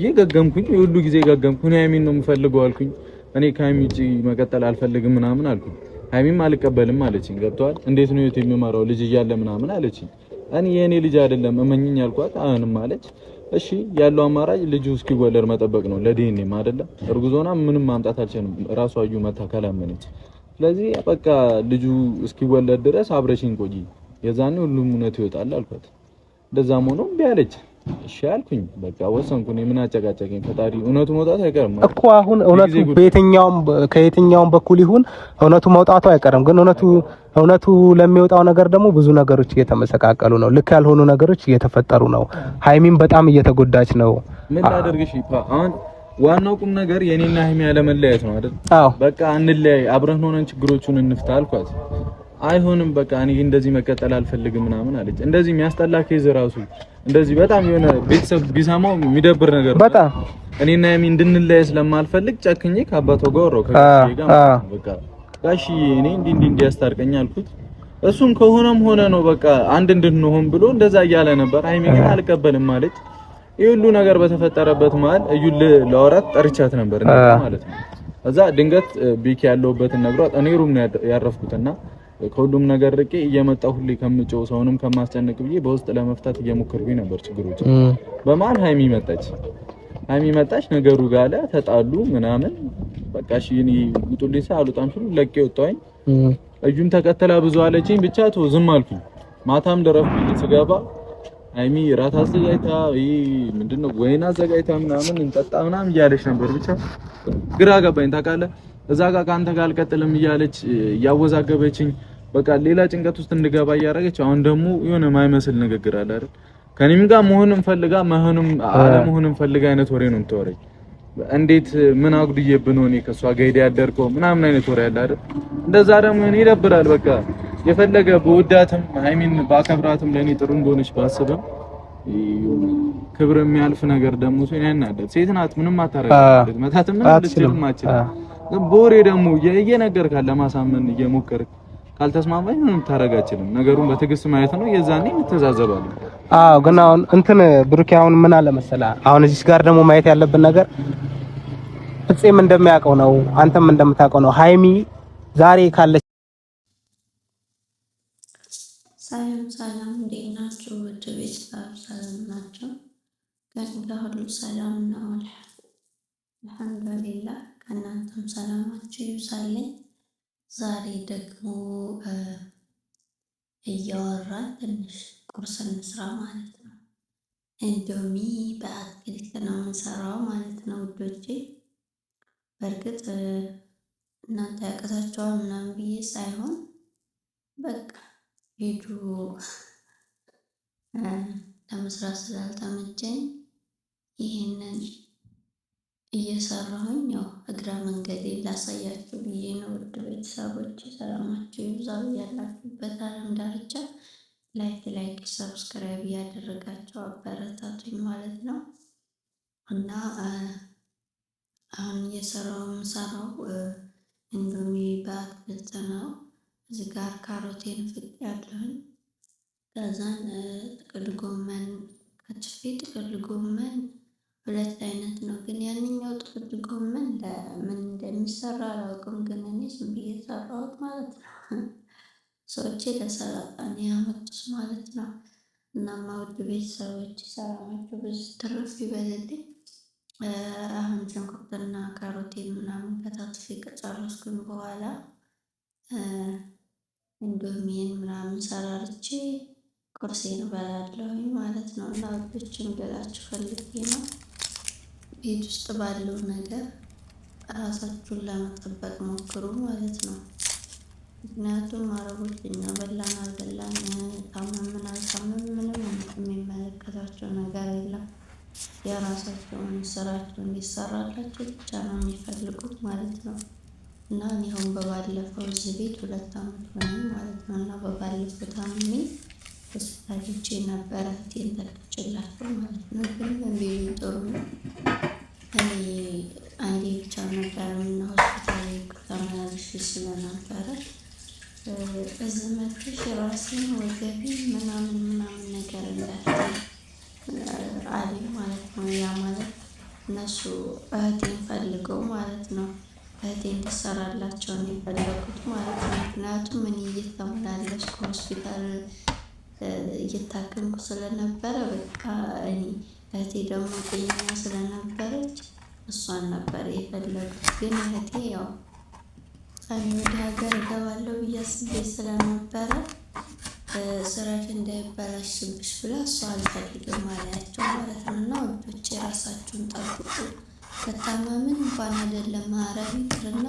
ይገገምኩኝ ሁሉ ጊዜ ገገምኩኝ ሃይሚን ነው የምፈልገው አልኩኝ እኔ ከሃይሚ ውጪ መቀጠል አልፈልግም ምናምን አልኩኝ ሃይሚም አልቀበልም አለችኝ ገብቷል እንዴት ነው የሚመራው ልጅ እያለ ምናምን አለችኝ እኔ የኔ ልጅ አይደለም እመኝኝ አልኳት አሁንም አለች እሺ ያለው አማራጭ ልጁ እስኪወለድ መጠበቅ ነው ለዲኤንኤም አይደለም እርጉዞና ምንም ማምጣት አልችልም ራሷ አዩ መታከላመነች ስለዚህ በቃ ልጁ እስኪወለድ ድረስ አብረሽኝ ቆይ የዛኔ ሁሉም እውነት ይወጣል አልኳት እንደዛም ሆኖ ቢያለች እሺ አልኩኝ በቃ ወሰንኩኝ ምን አጨቃጨቀኝ ፈጣሪ እውነቱ መውጣት አይቀርም እኮ አሁን እውነቱ ከየትኛውም በኩል ይሁን እውነቱ መውጣቱ አይቀርም ግን እውነቱ ለሚወጣው ነገር ደግሞ ብዙ ነገሮች እየተመሰቃቀሉ ነው ልክ ያልሆኑ ነገሮች እየተፈጠሩ ነው ሃይሚን በጣም እየተጎዳች ነው ምን ላደርግሽ አሁን ዋናው ቁም ነገር የኔና ሃይሚ ያለመለያየት ነው አይደል በቃ አንለያይ አብረን ሆነን ችግሮቹን እንፍታ አልኳት አይሆንም በቃ እኔ እንደዚህ መቀጠል አልፈልግም ምናምን አለች እንደዚህ የሚያስጠላ ኬዝ ራሱ እንደዚህ በጣም የሆነ ቤተሰብ ቢሰማው የሚደብር ነገር ነው በጣም እኔና ሃይሚ እንድንለያይ ስለማልፈልግ ጨክኜ ከአባቷ ጋር ወራው ከጋሽ ጋር በቃ ጋሽ እኔ እንዲህ ያስታርቀኝ አልኩት እሱም ከሆነም ሆነ ነው በቃ አንድ እንድንሆን ብሎ እንደዛ እያለ ነበር ሃይሚ ግን አልቀበልም ማለት ይሁሉ ነገር በተፈጠረበት መሃል እዩል ለወራት ጠርቻት ነበር ማለት ነው እዛ ድንገት ቢክ ያለውበትን ነግሯት እኔ ሩም ነው ያረፍኩትና ከሁሉም ነገር ርቄ እየመጣሁ ሁሌ ከምጮው ሰውንም ከማስጨነቅ ብዬ በውስጥ ለመፍታት እየሞከርኩኝ ነበር ችግሮች በመሃል ሃይሚ መጣች ነገሩ ጋለ ተጣሉ ምናምን በቃ እሺ እኔ ውጡልኝ ሳልወጣም ሁሉ ለቄ ወጣኝ እጁም ተከተላ ብዙ አለችኝ ብቻ ተው ዝም አልኩኝ ማታም ደረፍኩኝ ስገባ ሃይሚ ራት አዘጋጅታ ምንድነው ወይና አዘጋጅታ ምናምን እንጠጣ ምናምን እያለች ነበር ብቻ ግራ ገባኝ ታውቃለህ እዛ ጋር ካንተ ጋር አልቀጥልም እያለች ያወዛገበችኝ በቃ ሌላ ጭንቀት ውስጥ እንድገባ እያደረገች አሁን ደግሞ የሆነ ማይመስል ንግግር አለ አይደል ከኔም ጋር መሆንም ፈልጋ አለመሆንም ፈልጋ አይነት ወሬ ነው የምትወረኝ እንዴት ምን አጉድዬብን ሆኔ ከሷ ጋር ሄደ ያደርከው ምናምን አይነት ወሬ አለ አይደል እንደዛ ደግሞ እኔ ይደብራል በቃ የፈለገ በወዳትም ሃይሚን ባከብራትም ለኔ ጥሩ እንደሆነች ባስብም ክብር የሚያልፍ ነገር ደግሞ ሰው ያናደድ ሴት ናት ምንም አታረጋግጥ መታተም ምን ልትልም አትችልም ቦሬ ደግሞ እየነገርካለ ለማሳመን እየሞከርክ ካልተስማማኝ ምንም ታረጋችልም ነገሩን በትግስት ማየት ነው የዛኔ እንተዛዘባለን ግን አሁን እንትን ብሩክ አሁን ምን አለ መሰለህ አሁን እዚህ ጋር ደግሞ ማየት ያለብን ነገር ፍፄም እንደሚያውቀው ነው አንተም እንደምታውቀው ነው ሃይሚ ዛሬ ካለች ሰላም እንዴት ናችሁ ውድ ቤተሰብ ሰላም ናችሁ ከእኛ ሁሉ ሰላም ነው አልሐምዱሊላህ ከእናንተም ሰላማችሁ ይብዛልኝ ዛሬ ደግሞ እያወራን ትንሽ ቁርስ እንስራ ማለት ነው እንዶሚ በአትክልት ነው የምንሰራው ማለት ነው ውዶቼ በእርግጥ እናንተ ያቀታችኋል ምናምን ብዬ ሳይሆን በቃ ቪዲዮ ለመስራት ስላልተመቸኝ ይሄንን እየሰራሁኝ ያው እግረ መንገዴ ላሳያችሁ ብዬ ነው ውድ ቤተሰቦች ሰላማችሁ ይብዛ ያላችሁበት ዓለም ዳርቻ ላይክ ሰብስክራይብ ያደረጋችሁ አበረታቱኝ ማለት ነው እና አሁን የሰራው እንዶሚ በአትክልት ነው እዚህ ጋር ካሮቴን ፍቄያለሁኝ ከዛን ጥቅል ጎመን ከትፌ ጥቅል ጎመን ሁለት አይነት ነው ግን ያንኛው ጥቅል ጎመን ለምን እንደሚሰራ አላውቅም ግን እኔ ዝም ብዬ ሰራሁት ማለት ነው ሰዎቼ ለሰላጣ ነው ያመጡት ማለት ነው እና ውድ ቤተሰቦች ሰላማችሁ ብዙ ትርፍ ይበልልኝ አሁን ሽንኩርትና ካሮቴን ምናምን ከታትፌ ከጨረስኩኝ በኋላ እንዶሚን ምናምን ሰራርቼ ቁርሴን እበላለሁኝ ማለት ነው እና ውዶችን ብላችሁ ፈልጌ ነው ቤት ውስጥ ባለው ነገር ራሳችሁን ለመጠበቅ ሞክሩ ማለት ነው ምክንያቱም አረቦች እኛ በላን አልበላን ታመምን አልታመምን ምንም የሚመለከታቸው ነገር የለም የራሳቸውን ስራቸው እንዲሰራላቸው ብቻ ነው የሚፈልጉት ማለት ነው እና እኔ አሁን በባለፈው እዚህ ቤት 2 አመት ሆነኝ ማለት ነው እና በባለፈው ታምሜ ሆስፒታል ሄጄ ነበረ እህቴን ተክቼላቸው ማለት ነው ግን ቤቢ ጥሩ ነው እኔ አንዴ ብቻ ነበር እና ሆስፒታል ተመላልሼ ስለነበረ እዚህ መጥቼ ራሴን ወገቤ ምናምን ነገር እንዳለ አለኝ ማለት ነው ያ ማለት እነሱ እህቴን ፈልገው ማለት ነው እህቴ እንድትሰራላቸው ነው የፈለጉት ማለት ነው። ምክንያቱም እኔ እየተመላለስኩ ሆስፒታል እየታከምኩ ስለነበረ በቃ እኔ እህቴ ደግሞ ጤነኛ ስለነበረች እሷን ነበር የፈለጉት። ግን እህቴ ያው እኔ ወደ ሀገር እገባለሁ ብዬ አስቤ ስለነበረ ስራሽ እንዳይበላሽብሽ ብላ እሷ አልፈልግም አለያቸው ማለት ነው። እና ወዶች የራሳችሁን ጠብቁ። ከታመምን እንኳን አይደለም ማረግ ይቅርና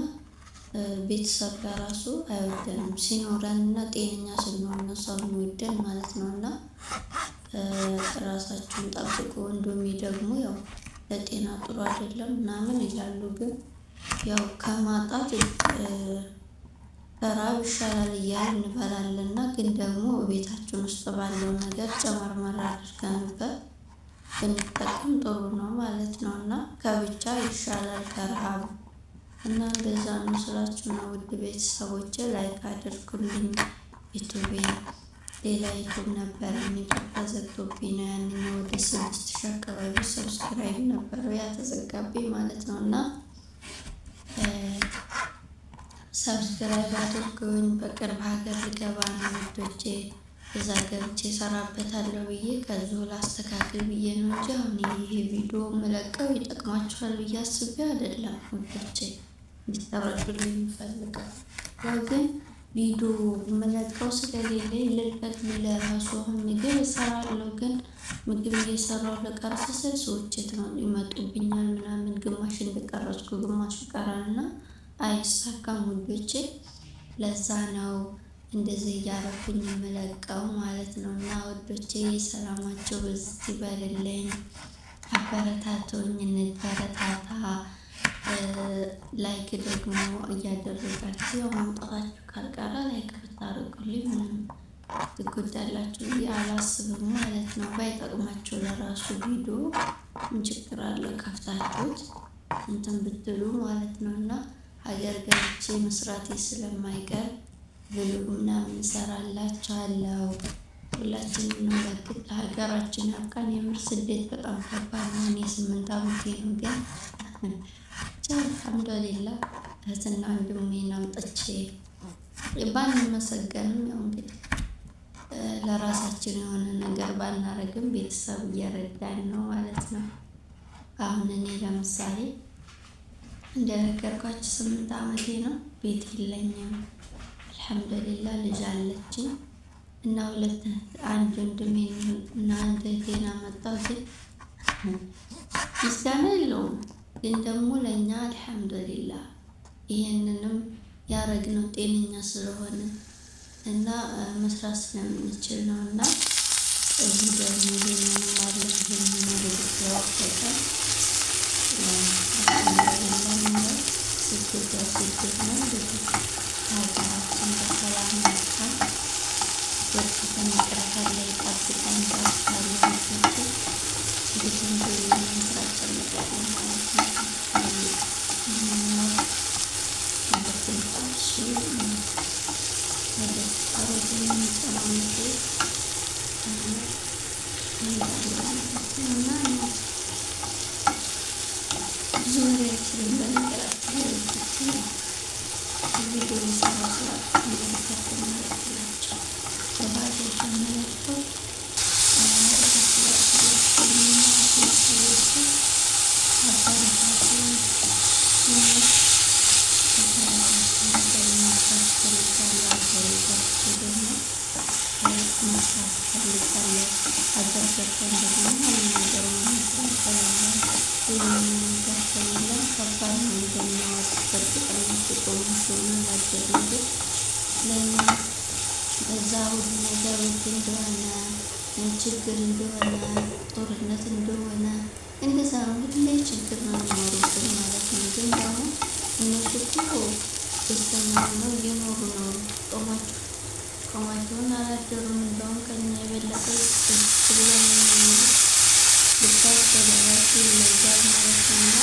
ቤተሰብ ለራሱ አይወደንም ሲኖረን እና ጤነኛ ስንሆን ነው ሰው የሚወደን ማለት ነው። እና ራሳችሁን ጠብቁ። እንዶሚ ደግሞ ያው ለጤና ጥሩ አይደለም ምናምን ይላሉ። ግን ያው ከማጣት ራብ ይሻላል እያልን እንበላለንና ግን ደግሞ ቤታችን ውስጥ ባለው ነገር ጨመርመር አድርገንበት ብንጠቀም ጥሩ ነው ማለት ነው። እና ከብቻ ይሻላል ከረሃብ እና እንደዛ ነው ስላችሁ ነው። ውድ ቤተሰቦቼ ላይክ አድርጉልኝ። ዩቲዩቤን ሌላ ዩቲዩብ ነበር የሚጠፋ ዘግቶብኝ ነው። ያንኛው ወደ 6000 አካባቢ ሰብስክራይብ ነበረው ያ ተዘጋብኝ ማለት ነው። እና ሰብስክራይብ አድርጉኝ። በቅርብ ሀገር ልገባ ነው ውዶቼ። እዛ ገብቼ እሰራበታለሁ ብዬ ከዚሁ ላስተካክል ብዬ ነው እንጂ አሁን ይሄ ቪዲዮ የምለቀው ይጠቅማችኋል ብዬ አስቤ አይደለም ውዶቼ። እንዲተረዱልኝ የምፈልገው ያው ግን ቪዲዮ የምለቀው ስለሌለኝ ልልቀቅ ለራሱ አሁን ምግብ እሰራለሁ። ግን ምግብ እየሰራሁ ለቀርጽ ስል ሰዎች ይመጡብኛል ምናምን ግማሽ እንደቀረጽኩ ግማሽ ይቀራልና አይሳካም ውዶቼ። ለዛ ነው እንደዚህ እያረኩኝ የምለቀው ማለት ነው። እና ውዶቼ ሰላማቸው በዚህ ይበልልኝ። አበረታቱኝ፣ እንበረታታ። ላይክ ደግሞ እያደረጋችሁ ያው ማምጣታችሁ ካልቀረ ላይክ ብታደርጉልኝ ምንም ትጎዳላችሁ ብዬ አላስብም ማለት ነው። ባይጠቅማችሁ ለራሱ ቪዲዮ ምን ችግር አለው ከፍታችሁት እንትን ብትሉ ማለት ነው። እና ሀገር ገብቼ መስራቴ ስለማይቀር ብሎግ ምናምን እሰራላችኋለሁ። ሁላችንም ነው በግድ ሀገራችን ያብቃን። የምር ስደት በጣም ከባድ ነው። እኔ 8 ዓመቴ ነው ግን አልሐምዱሊላህ እህትና ወንድሜን አምጥቼ ባንመሰገንም ያው እንግዲህ ለራሳችን የሆነ ነገር ባናረግም ቤተሰብ እየረዳን ነው ማለት ነው። አሁን እኔ ለምሳሌ እንደነገርኳችሁ 8 ዓመቴ ነው። ቤት የለኝም አልሐምዱሊላህ። ልጅ አለችኝ እና አንድ ወንድሜ እና አንድ እህቴን አመጣሁ። ግን ምስጋና የለውም ግን ደግሞ ለእኛ አልሐምዱሊላህ ይሄንንም ያረግነው ጤነኛ ስለሆነ እና መስራት ስለምንችል ነው። እና እዚህ ደግሞ ይሄንን ማድረግ የሚኖርበት ያወቀቀ ስደት ነው። እንግዲህ ሀገራችን በሰላም ናቸው። ወጥተን መቅረት ላይ ጠብቀን ዳስታለች እንግዲህ መስራት ጨምቃለን ማለት ነው። እዛ ሁሉ ነገር ውድ እንደሆነ ችግር እንደሆነ ጦርነት እንደሆነ እንደዛ ነው። ሁሌ ችግር ነው የሚኖሩብን ማለት ነው። ግን ደግሞ እነሱ እኮ ደስተኛ ሆነው እየኖሩ ነው። ጾማቸውን አላደሩም። እንደውም ከኛ የበለጠ ብለን ልባስ ተደራሽ ይለያል ማለት ነው። እና